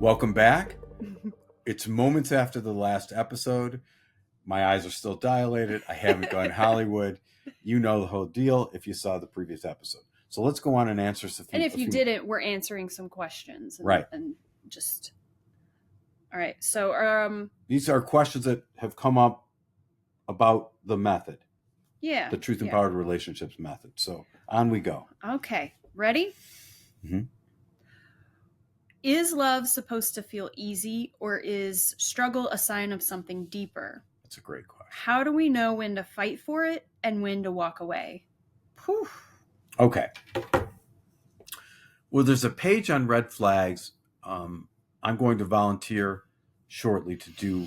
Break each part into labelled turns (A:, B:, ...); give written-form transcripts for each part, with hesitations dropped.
A: Welcome back. It's moments after the last episode. My eyes are still dilated. I haven't gone Hollywood. You know the whole deal if you saw the previous episode. So let's go on and answer some.
B: And if you didn't, we're answering some questions.
A: Right.
B: And just... All right. So
A: these are questions that have come up about the method.
B: Yeah.
A: The Truth Empowered Relationships method. So on we go.
B: Okay. Ready?
A: Mm-hmm.
B: Is love supposed to feel easy, or is struggle a sign of something deeper?
A: That's a great question.
B: How do we know when to fight for it and when to walk away? Whew.
A: Okay. Well, there's a page on red flags. I'm going to volunteer shortly to do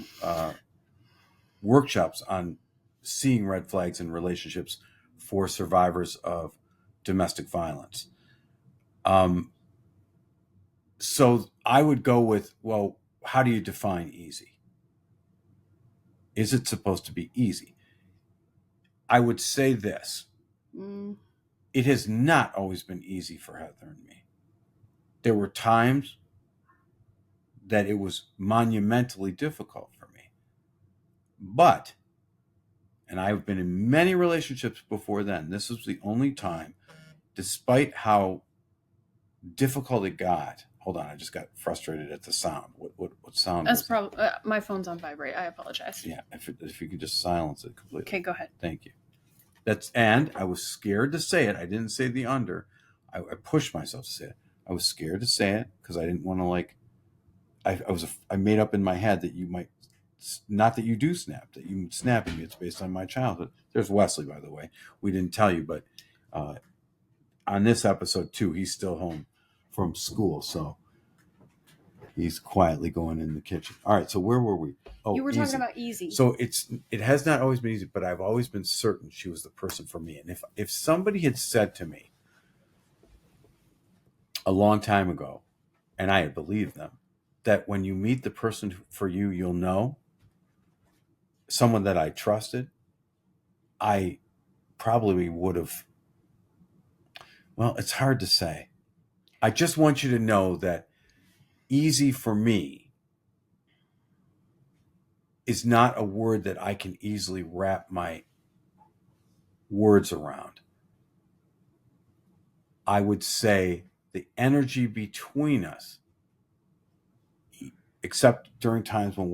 A: workshops on seeing red flags in relationships for survivors of domestic violence. So I would go with, well, how do you define easy? Is it supposed to be easy? I would say this. It has not always been easy for Heather and me. There were times that it was monumentally difficult for me. But, and I've been in many relationships before then, this was the only time, despite how difficult it got. Hold on, I just got frustrated at the sound. What sound?
B: That's probably my phone's on vibrate. I apologize.
A: Yeah, if you could just silence it completely.
B: Okay, go ahead.
A: Thank you. And I was scared to say it. I didn't say the under. I pushed myself to say it. I was scared to say it because I didn't want to I made up in my head that you might, not that you do snap, that you snap at me. It's based on my childhood. There's Wesley, by the way. We didn't tell you, but on this episode too, he's still home from school, so he's quietly going in the kitchen. All right, so where were we? Oh,
B: you were talking about easy.
A: So it has not always been easy, but I've always been certain she was the person for me. And if somebody had said to me a long time ago, and I had believed them, that when you meet the person for you, you'll know, someone that I trusted, I probably would have, well, it's hard to say. I just want you to know that easy for me is not a word that I can easily wrap my words around. I would say the energy between us, except during times when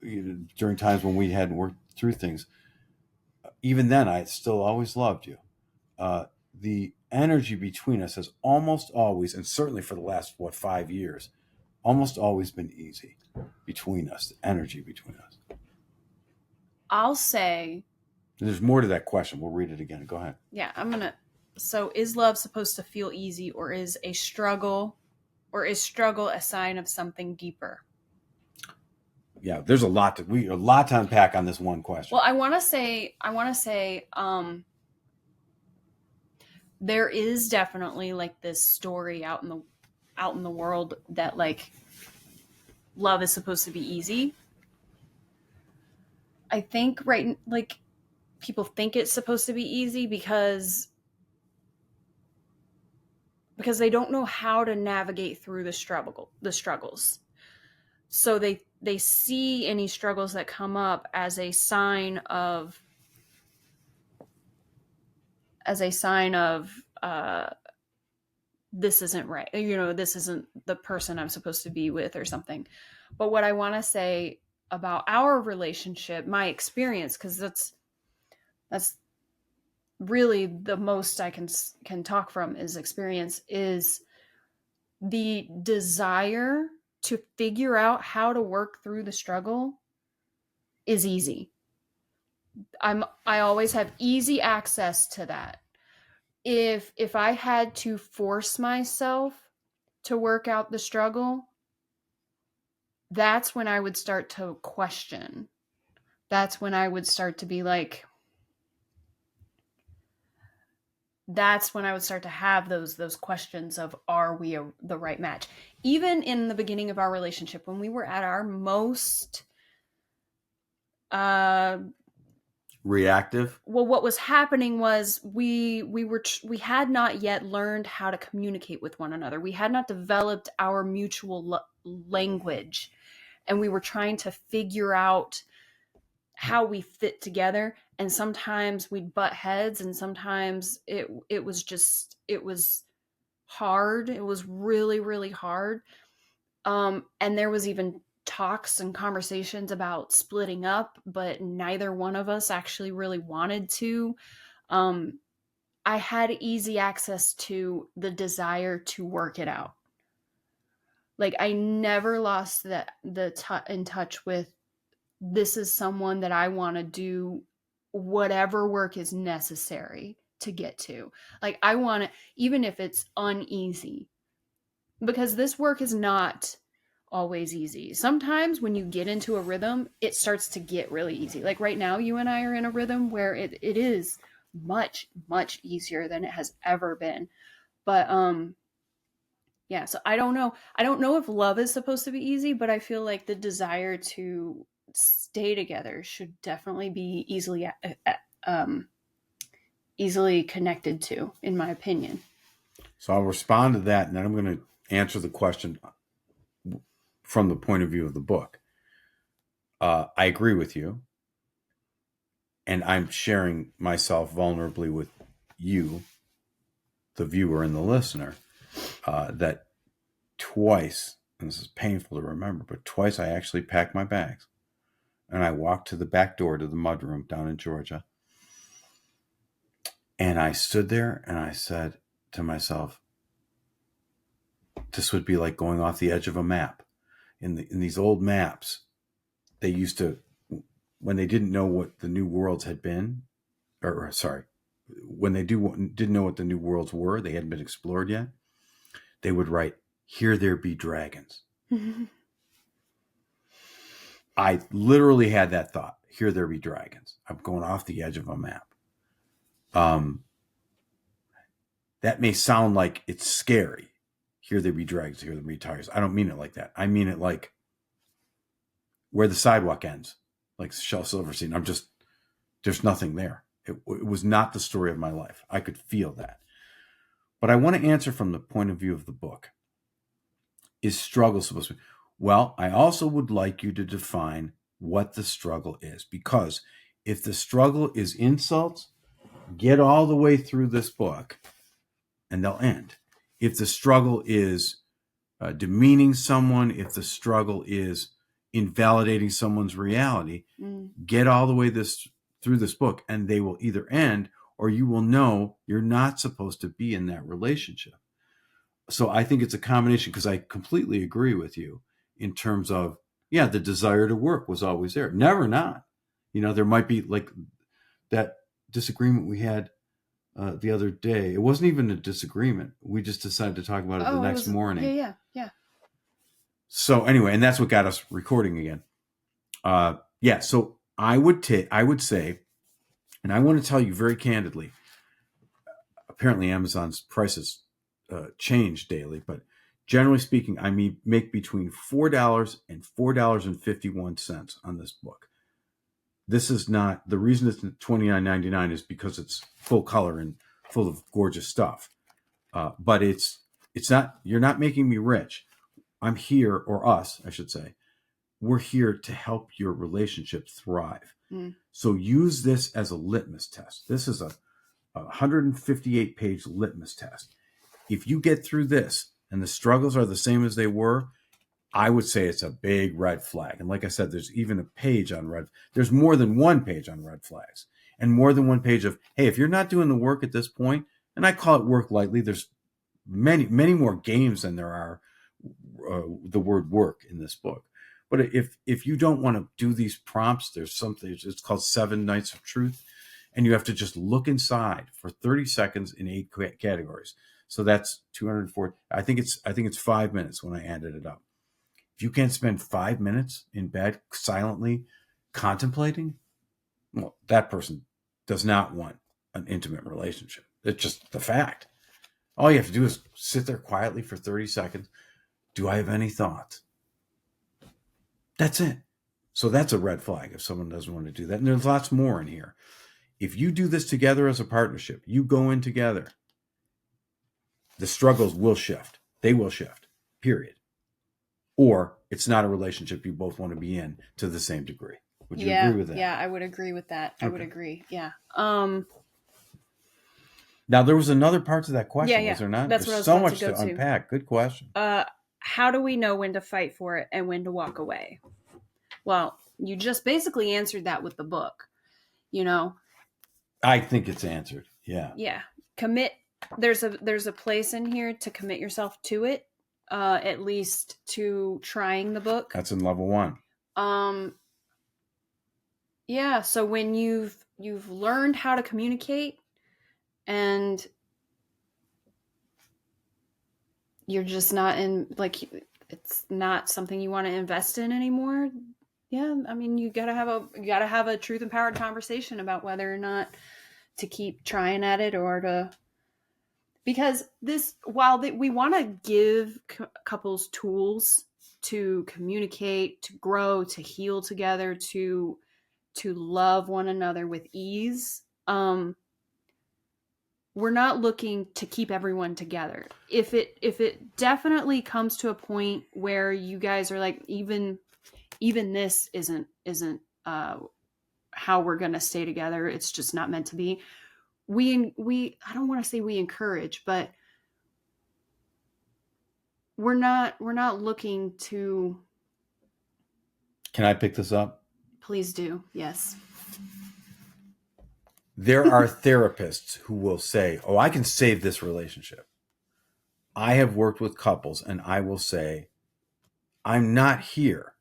A: we hadn't worked through things, even then I still always loved you. The energy between us has almost always, and certainly for the last 5 years, almost always been easy between us. The energy between us.
B: I'll say.
A: There's more to that question. We'll read it again. Go ahead.
B: Yeah, So is love supposed to feel easy, or is struggle a sign of something deeper?
A: Yeah, there's a lot to unpack on this one question.
B: Well, I want to say, there is definitely like this story out in the world that like love is supposed to be easy. I think like people think it's supposed to be easy because they don't know how to navigate through the struggles. So they see any struggles that come up as a sign of this isn't right. This isn't the person I'm supposed to be with or something. But what I want to say about our relationship, my experience, because that's really the most I can talk from is experience, is the desire to figure out how to work through the struggle is easy. I always have easy access to that. If I had to force myself to work out the struggle, that's when I would start to question. That's when I would start to be like, that's when I would start to have those questions of, are we the right match? Even in the beginning of our relationship, when we were at our most
A: reactive.
B: Well, what was happening was we had not yet learned how to communicate with one another. We had not developed our mutual language, and we were trying to figure out how we fit together. And sometimes we'd butt heads, and sometimes it was hard. It was really, really hard. And there was even talks and conversations about splitting up, but neither one of us actually really wanted to. I had easy access to the desire to work it out. Like, I never lost in touch with, this is someone that I want to do whatever work is necessary to get to. Like, I want to, even if it's uneasy, because this work is not always easy. Sometimes when you get into a rhythm, it starts to get really easy. Like right now, you and I are in a rhythm where it is much, much easier than it has ever been. But yeah, so I don't know. I don't know if love is supposed to be easy, but I feel like the desire to stay together should definitely be easily connected to, in my opinion.
A: So I'll respond to that, and then I'm going to answer the question from the point of view of the book. I agree with you, and I'm sharing myself vulnerably with you, the viewer and the listener, that twice, and this is painful to remember, but twice I actually packed my bags and I walked to the back door to the mudroom down in Georgia. And I stood there and I said to myself, this would be like going off the edge of a map. In these old maps, they used to, when they didn't know what the new worlds had been, when they didn't know what the new worlds were, they hadn't been explored yet, they would write, "Here there be dragons." I literally had that thought. Here there be dragons. I'm going off the edge of a map. That may sound like it's scary. Here there be dragons. Here there be tigers. I don't mean it like that. I mean it like where the sidewalk ends, like Shel Silverstein. There's nothing there. It was not the story of my life. I could feel that. But I want to answer from the point of view of the book. Is struggle supposed to be? Well, I also would like you to define what the struggle is, because if the struggle is insults, get all the way through this book and they'll end. If the struggle is demeaning someone, if the struggle is invalidating someone's reality, get all the way through this book and they will either end, or you will know you're not supposed to be in that relationship. So I think it's a combination, because I completely agree with you in terms of, yeah, the desire to work was always there. Never not. There might be like that disagreement we had the other day. It wasn't even a disagreement. We just decided to talk about it the next morning.
B: Yeah.
A: So anyway, and that's what got us recording again. So I would say, and I want to tell you very candidly, apparently Amazon's prices change daily, but generally speaking, I make between $4 and $4.51 on this book. This is not, the reason it's $29.99 is because it's full color and full of gorgeous stuff. But it's not, you're not making me rich. I'm here, or us, I should say. We're here to help your relationship thrive. So use this as a litmus test. This is a 158-page litmus test. If you get through this and the struggles are the same as they were, I would say it's a big red flag. And like I said, there's even a page on there's more than one page on red flags, and more than one page of, hey, if you're not doing the work at this point, and I call it work lightly, there's many, many more games than there are the word work in this book. But if you don't want to do these prompts, there's something, it's called 7 Nights of Truth. And you have to just look inside for 30 seconds in 8 categories. So that's 240. I think it's 5 minutes when I added it up. If you can't spend 5 minutes in bed silently contemplating, well, that person does not want an intimate relationship. It's just the fact. All you have to do is sit there quietly for 30 seconds. Do I have any thoughts? That's it. So that's a red flag if someone doesn't want to do that. And there's lots more in here. If you do this together as a partnership, you go in together, the struggles will shift. They will shift, period. or it's not a relationship you both want to be in to the same degree. Would you agree with that?
B: Yeah, I would agree with that. I would
A: Okay.
B: agree. Yeah.
A: Now, there was another part to that question,
B: Yeah.
A: was there not?
B: That's what I
A: There's
B: was
A: so
B: about
A: much
B: to go
A: to
B: to.
A: unpack. Good question.
B: How do we know when to fight for it and when to walk away? Well, you just basically answered that with the book. You know,
A: I think it's answered. Yeah.
B: yeah. Commit. There's a place in here to commit yourself to it, at least to trying the book.
A: That's in level 1.
B: Yeah. So when you've learned how to communicate and you're just not in, like, it's not something you want to invest in anymore. Yeah, I mean, you gotta have a truth empowered conversation about whether or not to keep trying at it, or to, because while we want to give couples tools to communicate, to grow, to heal together, to love one another with ease, we're not looking to keep everyone together. If it definitely comes to a point where you guys are like, even this isn't how we're going to stay together, it's just not meant to be, we I don't want to say we encourage, but we're not looking to.
A: Can I pick this up?
B: Please do. Yes.
A: There are therapists who will say, oh, I can save this relationship. I have worked with couples and I will say, I'm not here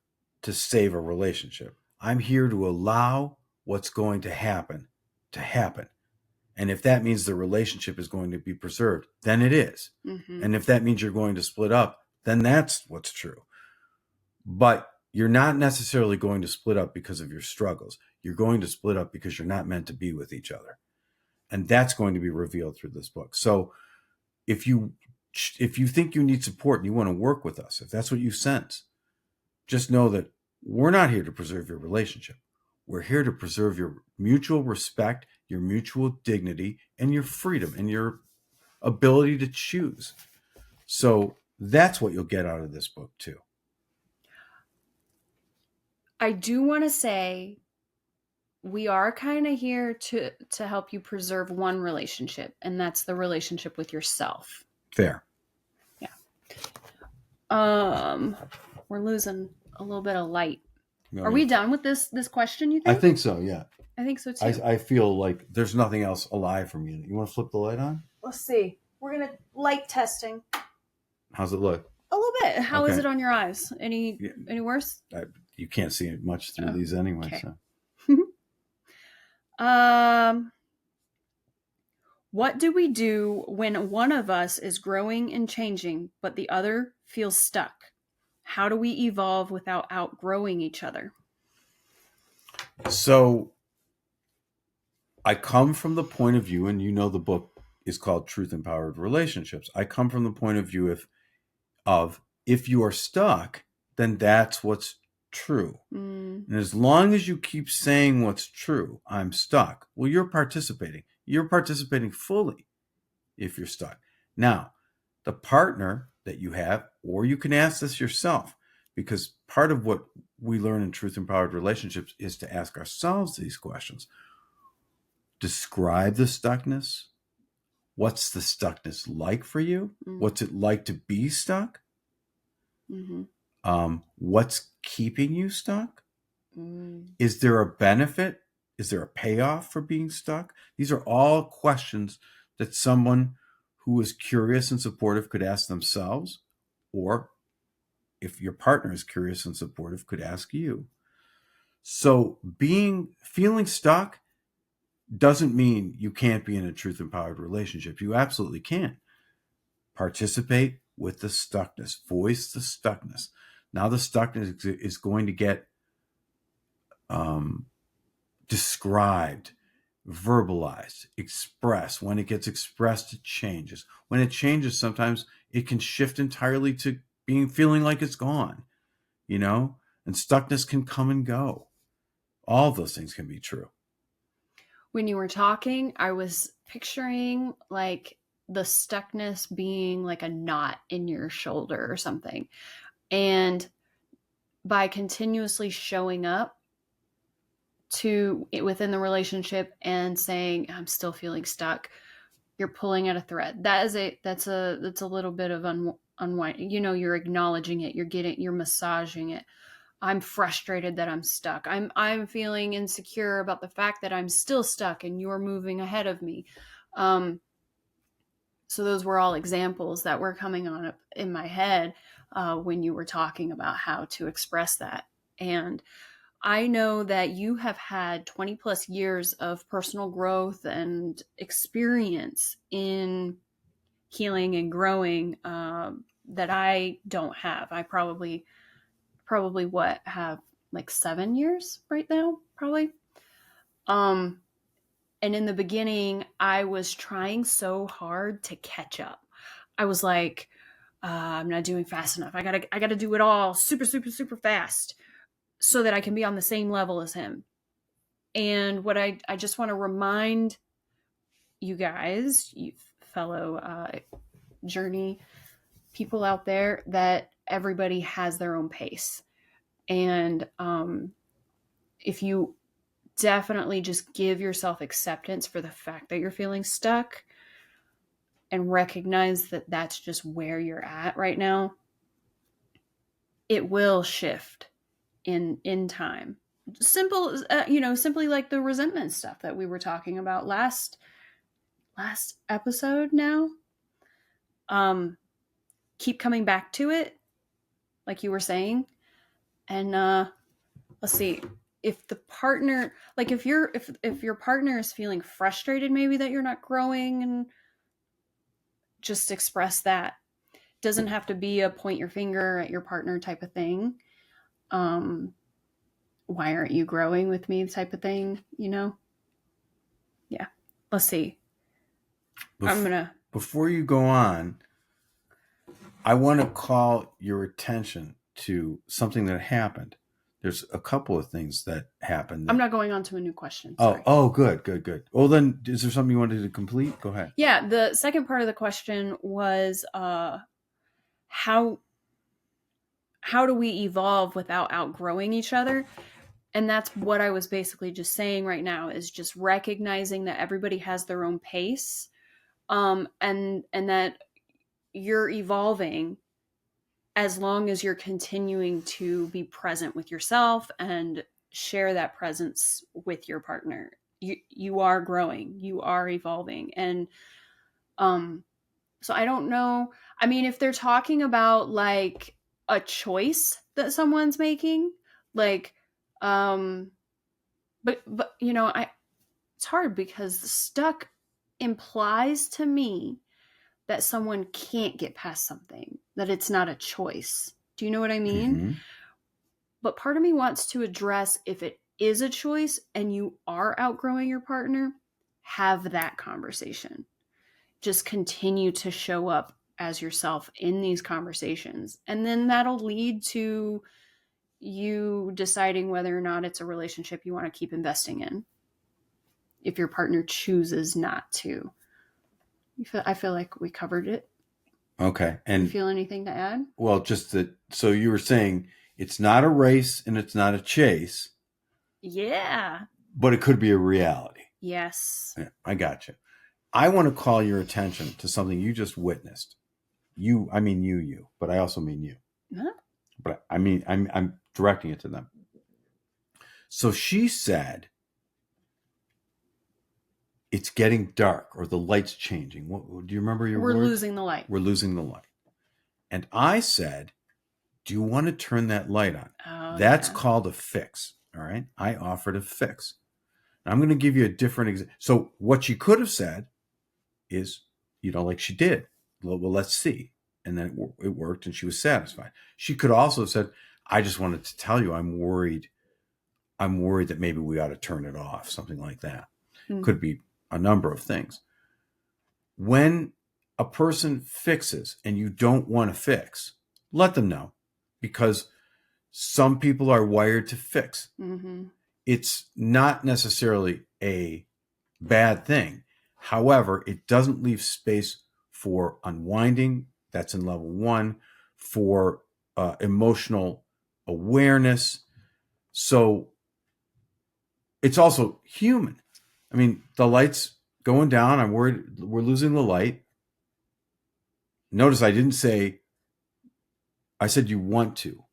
A: to save a relationship. I'm here to allow what's going to happen. And if that means the relationship is going to be preserved, then it is.
B: Mm-hmm.
A: And if that means you're going to split up, then that's what's true. But you're not necessarily going to split up because of your struggles. You're going to split up because you're not meant to be with each other. And that's going to be revealed through this book. So if you think you need support and you want to work with us, if that's what you sense, just know that we're not here to preserve your relationship. We're here to preserve your mutual respect, your mutual dignity, and your freedom and your ability to choose. So that's what you'll get out of this book too.
B: I do want to say we are kind of here to help you preserve one relationship, and that's the relationship with yourself.
A: Fair.
B: Yeah. We're losing a little bit of light. Are we done with this question, you think?
A: I think so, yeah.
B: I think so too.
A: I feel like there's nothing else alive from you. You want to flip the light on?
B: Let's see. We're going to light testing.
A: How's it look?
B: A little bit. How is it on your eyes? Any worse?
A: You can't see much through these anyway.
B: Okay.
A: So.
B: What do we do when one of us is growing and changing, but the other feels stuck? How do we evolve without outgrowing each other?
A: So I come from the point of view, and you know the book is called Truth Empowered Relationships. I come from the point of view of if you are stuck, then that's what's true. And as long as you keep saying what's true, I'm stuck, well, you're participating. You're participating fully if you're stuck. Now, the partner that you have, or you can ask this yourself, because part of what we learn in Truth Empowered Relationships is to ask ourselves these questions. Describe the stuckness. What's the stuckness like for you? What's it like to be stuck? What's keeping you stuck? Is there a benefit? Is there a payoff for being stuck? These are all questions that someone who is curious and supportive could ask themselves, or if your partner is curious and supportive, could ask you. So feeling stuck doesn't mean you can't be in a truth empowered relationship. You absolutely can. Participate with the stuckness. Voice the stuckness. Now the stuckness is going to get described, verbalized, expressed. When it gets expressed, it changes. When it changes, sometimes it can shift entirely to feeling like it's gone, and stuckness can come and go. All of those things can be true.
B: When you were talking, I was picturing like the stuckness being like a knot in your shoulder or something. And by continuously showing up to within the relationship and saying, I'm still feeling stuck, you're pulling at a thread. That's a little bit of unwind. You're acknowledging it. You're massaging it. I'm frustrated that I'm stuck. I'm feeling insecure about the fact that I'm still stuck and you're moving ahead of me. So those were all examples that were coming on up in my head when you were talking about how to express that. And I know that you have had 20 plus years of personal growth and experience in healing and growing that I don't have. I probably have like 7 years right now, probably. And in the beginning, I was trying so hard to catch up. I was like, I'm not doing fast enough. I gotta do it all super, super, super fast so that I can be on the same level as him. And what I just want to remind you guys, you fellow journey people out there, that everybody has their own pace. And if you definitely just give yourself acceptance for the fact that you're feeling stuck and recognize that that's just where you're at right now, it will shift in time. Simple, simply like the resentment stuff that we were talking about last episode. Now, keep coming back to it, like you were saying, and let's see. If the partner, like if your partner is feeling frustrated, maybe that you're not growing, and just express that. Doesn't have to be a point your finger at your partner type of thing. Why aren't you growing with me type of thing, Yeah. Let's see.
A: Before you go on, I want to call your attention to something that happened. There's a couple of things that happened.
B: I'm not going on to a new question.
A: Sorry. Oh, good. Well, then, is there something you wanted to complete? Go ahead.
B: Yeah, the second part of the question was how do we evolve without outgrowing each other? And that's what I was basically just saying right now, is just recognizing that everybody has their own pace, and that you're evolving as long as you're continuing to be present with yourself and share that presence with your partner. You are growing, you are evolving. And so I don't know. I mean, if they're talking about like a choice that someone's making, like but it's hard because stuck implies to me that someone can't get past something, that it's not a choice. Do you know what I mean? Mm-hmm. But part of me wants to address, if it is a choice and you are outgrowing your partner, have that conversation. Just continue to show up as yourself in these conversations. And then that'll lead to you deciding whether or not it's a relationship you want to keep investing in, if your partner chooses not to. I feel like we covered it.
A: Okay. And
B: you feel anything to add?
A: Well, just that. So you were saying it's not a race and it's not a chase.
B: Yeah.
A: But it could be a reality.
B: Yes.
A: Yeah, I got you. I want to call your attention to something you just witnessed. I mean you, but I also mean you. Huh? But I mean, I'm directing it to them. So she said, it's getting dark, or the light's changing. What do you remember your words?
B: We're losing the light.
A: We're losing the light. And I said, do you want to turn that light on? Oh, that's called a fix. All right. I offered a fix. I'm going to give you a different example. So what she could have said is, like she did. Well, let's see. And then it worked and she was satisfied. She could also have said, I just wanted to tell you, I'm worried that maybe we ought to turn it off. Something like that. Mm-hmm. Could be a number of things. When a person fixes and you don't want to fix, let them know, because some people are wired to fix. Mm-hmm. It's not necessarily a bad thing. However, it doesn't leave space for unwinding. That's in level 1. For emotional awareness. So it's also human. I mean, the light's going down. I'm worried we're losing the light. Notice I didn't say, I said you want to.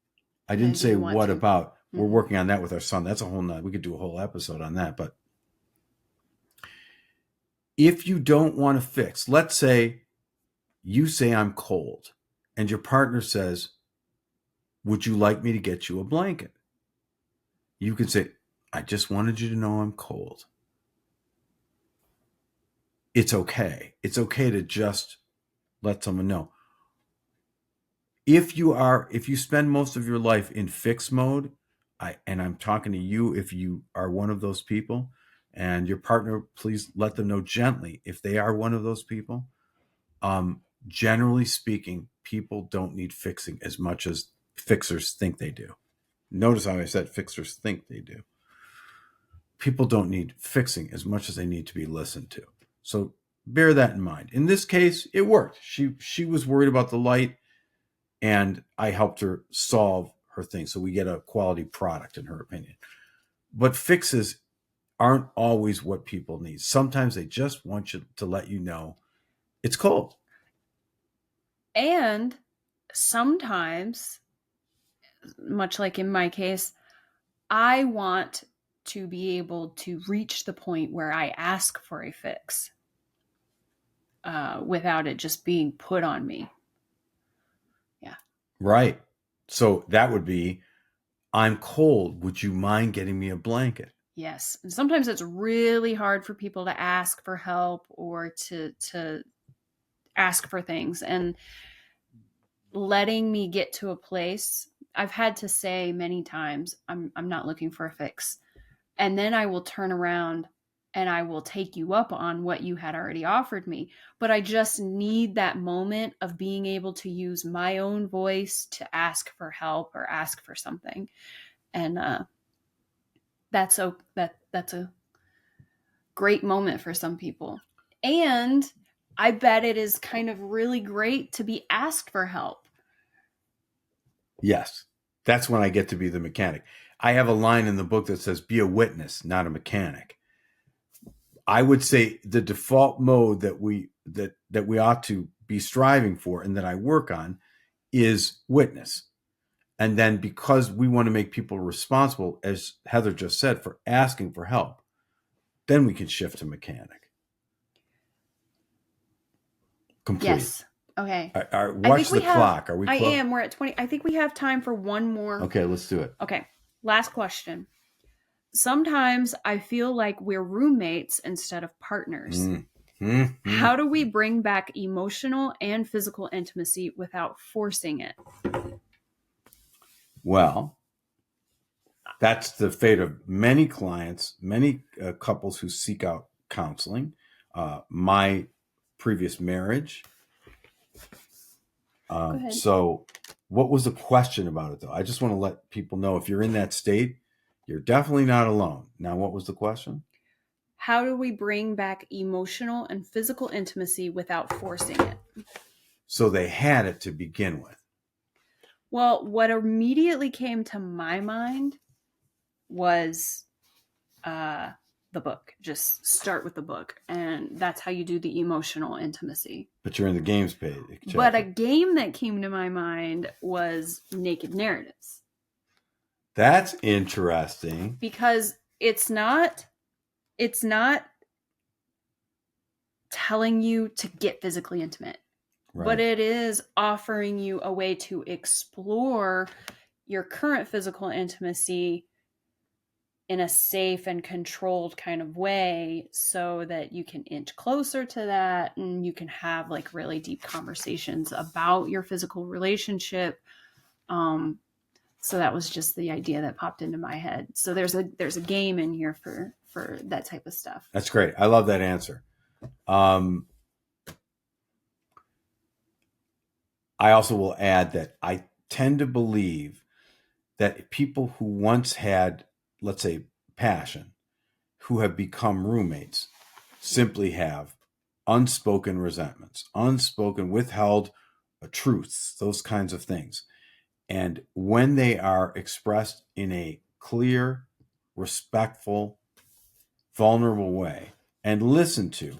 A: I didn't say what about. We're working on that with our son. That's a whole nother, we could do a whole episode on that. But if you don't want to fix, let's say you say I'm cold and your partner says, would you like me to get you a blanket? You can say, I just wanted you to know I'm cold. It's okay. It's okay to just let someone know. If you spend most of your life in fix mode, and I'm talking to you, if you are one of those people, and your partner, please let them know gently if they are one of those people. Generally speaking, people don't need fixing as much as fixers think they do. Notice how I said fixers think they do. People don't need fixing as much as they need to be listened to. So bear that in mind. In this case, it worked. She was worried about the light, and I helped her solve her thing. So we get a quality product, in her opinion. But fixes aren't always what people need. Sometimes they just want you to let you know it's cold.
B: And sometimes, much like in my case, I want to be able to reach the point where I ask for a fix without it just being put on me. Yeah.
A: Right. So that would be, I'm cold. Would you mind getting me a blanket?
B: Yes. And sometimes it's really hard for people to ask for help or to ask for things. And letting me get to a place, I've had to say many times, I'm not looking for a fix. And then I will turn around and I will take you up on what you had already offered me. But I just need that moment of being able to use my own voice to ask for help or ask for something. And that's a great moment for some people. And I bet it is kind of really great to be asked for help.
A: Yes. That's when I get to be the mechanic. I have a line in the book that says, be a witness, not a mechanic. I would say the default mode that we ought to be striving for, and that I work on, is witness. And then, because we want to make people responsible, as Heather just said, for asking for help, then we can shift to mechanic. Complete.
B: Yes. Okay.
A: Watch the clock. Are we
B: close? I am. We're at 20. I think we have time for one more.
A: Okay, let's do it.
B: Okay. Last question. Sometimes I feel like we're roommates instead of partners. Mm-hmm. How do we bring back emotional and physical intimacy without forcing it?
A: Well, that's the fate of many clients, many couples who seek out counseling. My previous marriage. So what was the question about it, though? I just want to let people know, if you're in that state, you're definitely not alone. Now, what was the question? How
B: do we bring back emotional and physical intimacy without forcing it?
A: So they had it to begin with.
B: Well, what immediately came to my mind was the book. Just start with the book, and that's how you do the emotional intimacy.
A: But you're in the games page.
B: But a game that came to my mind was Naked Narratives.
A: That's interesting.
B: Because it's not telling you to get physically intimate. Right. But it is offering you a way to explore your current physical intimacy in a safe and controlled kind of way, so that you can inch closer to that, and you can have like really deep conversations about your physical relationship. So that was just the idea that popped into my head. So there's a game in here for that type of stuff.
A: That's great. I love that answer. I also will add that I tend to believe that people who once had, let's say, passion, who have become roommates, simply have unspoken resentments, unspoken withheld truths, those kinds of things. And when they are expressed in a clear, respectful, vulnerable way and listened to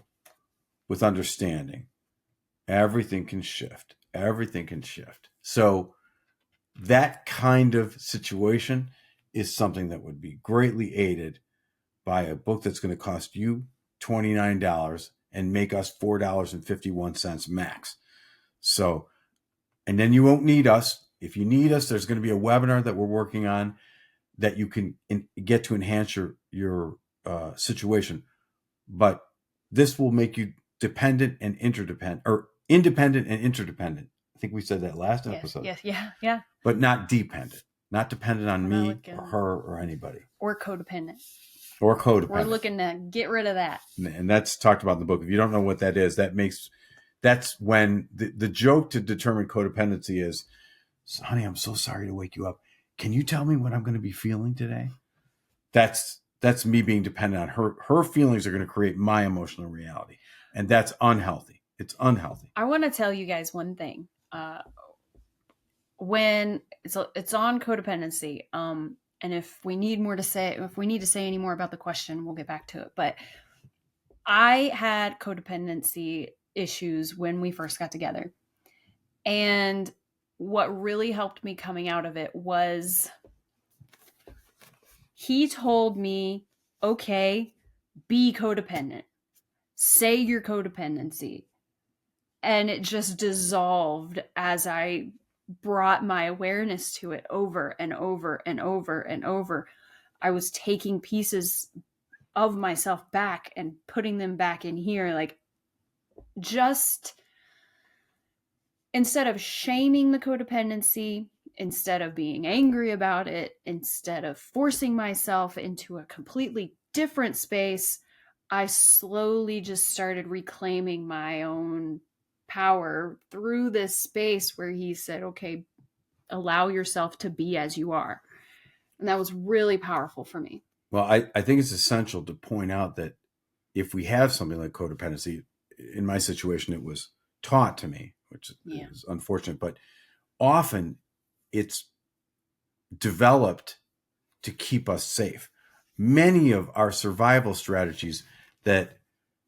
A: with understanding, everything can shift. Everything can shift. So that kind of situation is something that would be greatly aided by a book that's going to cost you $29 and make us $4.51 max. So, and then you won't need us. If you need us, there's going to be a webinar that we're working on that you can get to enhance your situation. But this will make you dependent and interdependent, or independent and interdependent. I think we said that last episode.
B: Yes, yeah.
A: But not dependent, not dependent on me or her or anybody.
B: Or codependent.
A: We're
B: looking to get rid of that.
A: And that's talked about in the book. If you don't know what that is, that's when the joke to determine codependency is, honey, I'm so sorry to wake you up. Can you tell me what I'm going to be feeling today? That's me being dependent on her. Her feelings are going to create my emotional reality. And that's unhealthy. It's unhealthy.
B: I want to tell you guys one thing. When it's on codependency, and if we need to say any more about the question, we'll get back to it. But I had codependency issues when we first got together. And what really helped me coming out of it was he told me, okay, be codependent. Say your codependency. And it just dissolved as I brought my awareness to it over and over and over and over. I was taking pieces of myself back and putting them back in here. Like, just instead of shaming the codependency, instead of being angry about it, instead of forcing myself into a completely different space, I slowly just started reclaiming my own power through this space where he said, okay, allow yourself to be as you are. And that was really powerful for me.
A: Well, I think it's essential to point out that if we have something like codependency, in my situation, it was taught to me, which is unfortunate, but often it's developed to keep us safe. Many of our survival strategies that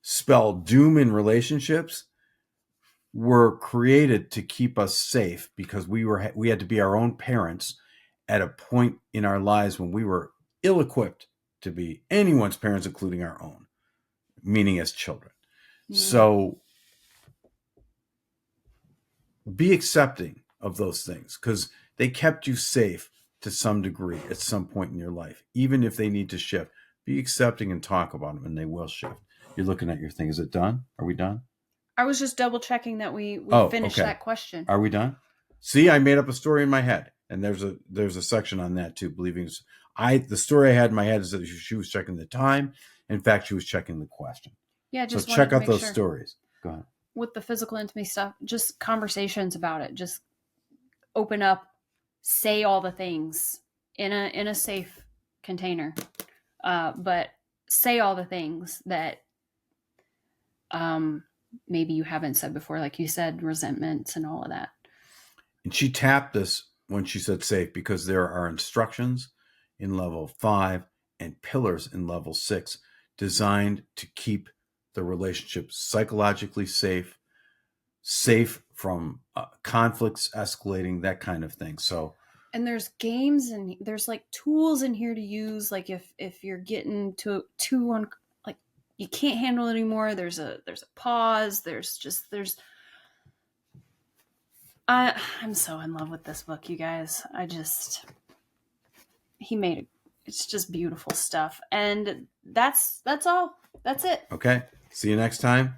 A: spell doom in relationships were created to keep us safe because we had to be our own parents at a point in our lives when we were ill-equipped to be anyone's parents, including our own, meaning as children. So be accepting of those things because they kept you safe to some degree at some point in your life. Even if they need to shift, be accepting and talk about them and they will shift. You're looking at your thing. Is it done? Are we done?
B: I was just double checking that we finished that question.
A: Are we done? See, I made up a story in my head, and there's a section on that too. The story I had in my head is that she was checking the time. In fact, she was checking the question.
B: Yeah, just
A: so check out those stories. Go ahead.
B: With the physical intimacy stuff, just conversations about it. Just open up, say all the things in a safe container, but say all the things that maybe you haven't said before, like you said, resentments and all of that.
A: And she tapped this when she said safe because there are instructions in level 5 and pillars in level 6 designed to keep the relationship psychologically safe from conflicts escalating, that kind of thing. So,
B: and there's games and there's like tools in here to use. Like if you're getting too on, like you can't handle it anymore. There's a pause. I'm so in love with this book, you guys. It's just beautiful stuff. And that's all. That's it.
A: Okay. See you next time.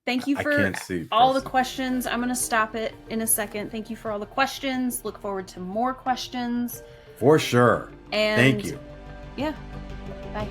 B: Thank you for all the questions. I'm going to stop it in a second. Thank you for all the questions. Look forward to more questions.
A: For sure.
B: And
A: thank you.
B: Yeah. Bye.